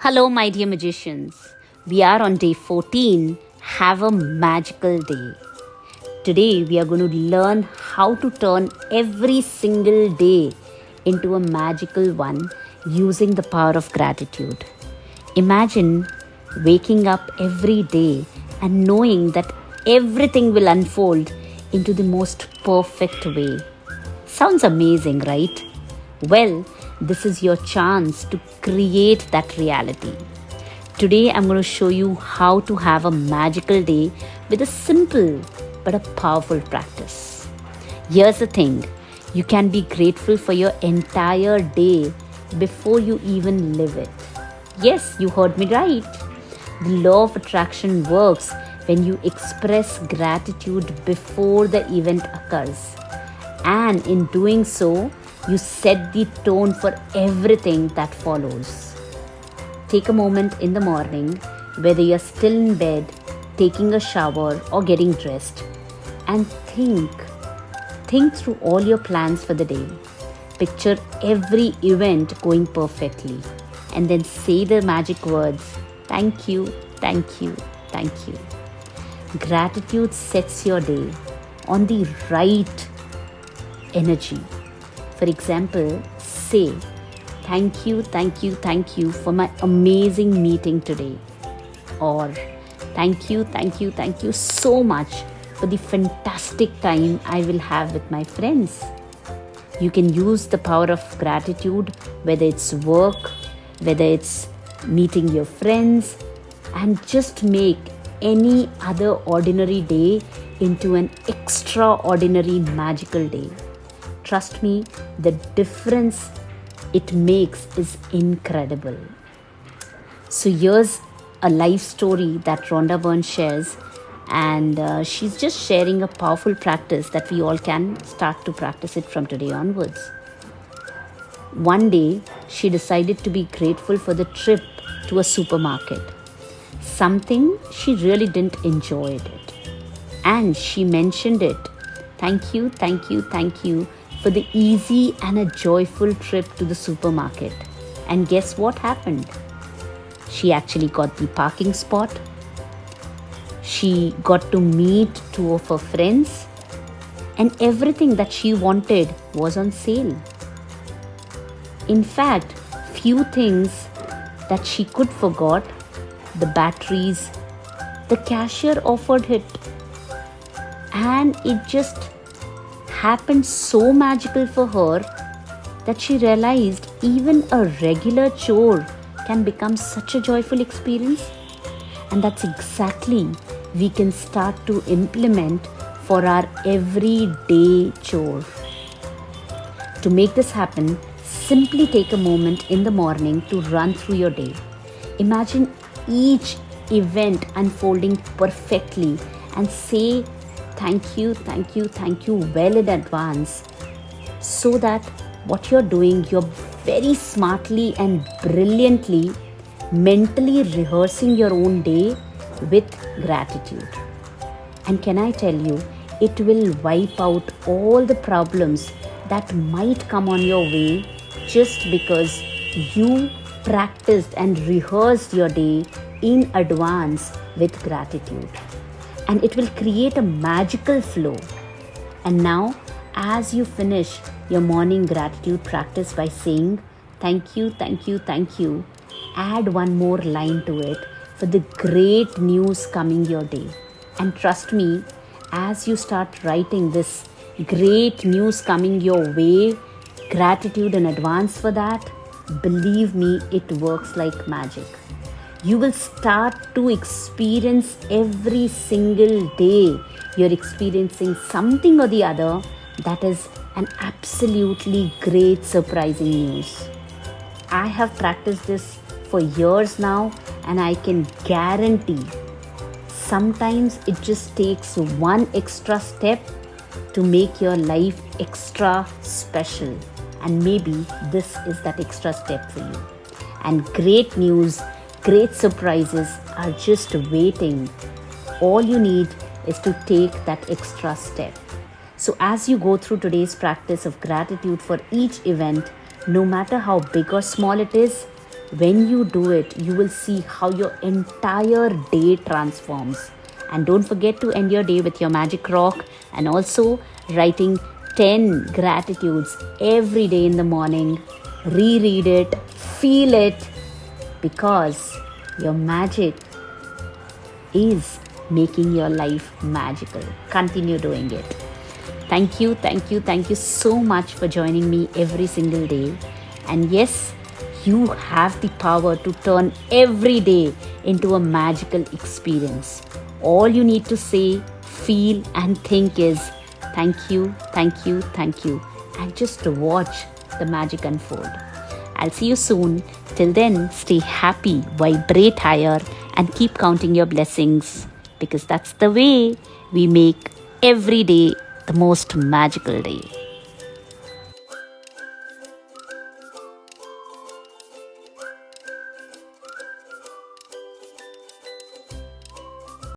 Hello, my dear magicians. We are on day 14. Have a magical day. Today, we are going to learn how to turn every single day into a magical one using the power of gratitude. Imagine waking up every day and knowing that everything will unfold into the most perfect way. Sounds amazing, right? Well, this is your chance to create that reality. Today, I'm going to show you how to have a magical day with a simple but a powerful practice. Here's the thing, you can be grateful for your entire day before you even live it. Yes, you heard me right. The law of attraction works when you express gratitude before the event occurs. And in doing so, you set the tone for everything that follows. Take a moment in the morning, whether you're still in bed, taking a shower, or getting dressed, and think through all your plans for the day. Picture every event going perfectly, and then say the magic words, thank you, thank you, thank you. Gratitude sets your day on the right energy. For example, say, thank you, thank you, thank you for my amazing meeting today. Or, thank you, thank you, thank you so much for the fantastic time I will have with my friends. You can use the power of gratitude, whether it's work, whether it's meeting your friends, and just make any other ordinary day into an extraordinary magical day. Trust me, the difference it makes is incredible. So here's a life story that Rhonda Byrne shares, and she's just sharing a powerful practice that we all can start to practice it from today onwards. One day, she decided to be grateful for the trip to a supermarket. Something she really didn't enjoy it. And she mentioned it. Thank you, thank you, thank you for the easy and a joyful trip to the supermarket. And guess what happened? She actually got the parking spot. She got to meet two of her friends. And everything that she wanted was on sale. In fact, few things that she could forgot, the batteries, the cashier offered it. And it just happened so magical for her that she realized even a regular chore can become such a joyful experience. And that's exactly we can start to implement for our everyday chore. To make this happen, simply take a moment in the morning to run through your day. Imagine each event unfolding perfectly and say thank you, thank you, thank you well in advance, so that what you're doing, you're very smartly and brilliantly mentally rehearsing your own day with gratitude. And can I tell you, it will wipe out all the problems that might come on your way just because you practiced and rehearsed your day in advance with gratitude. And it will create a magical flow. And now, as you finish your morning gratitude practice by saying thank you, thank you, thank you, add one more line to it for the great news coming your day. And trust me, as you start writing this great news coming your way, gratitude in advance for that, believe me, it works like magic. You will start to experience every single day you're experiencing something or the other that is an absolutely great surprising news. I have practiced this for years now, and I can guarantee sometimes it just takes one extra step to make your life extra special. And maybe this is that extra step for you. And great news, great surprises are just waiting. All you need is to take that extra step. So as you go through today's practice of gratitude for each event, no matter how big or small it is, When you do it, you will see how your entire day transforms. And don't forget to end your day with your magic rock and also writing 10 gratitudes every day in the morning. Reread it, feel it, because your magic is making your life magical. Continue doing it. Thank you, thank you, thank you so much for joining me every single day. And yes, you have the power to turn every day into a magical experience. All you need to say, feel, and think is thank you, thank you, thank you, and just watch the magic unfold. I'll see you soon. Till then, stay happy, vibrate higher, and keep counting your blessings, because that's the way we make every day the most magical day.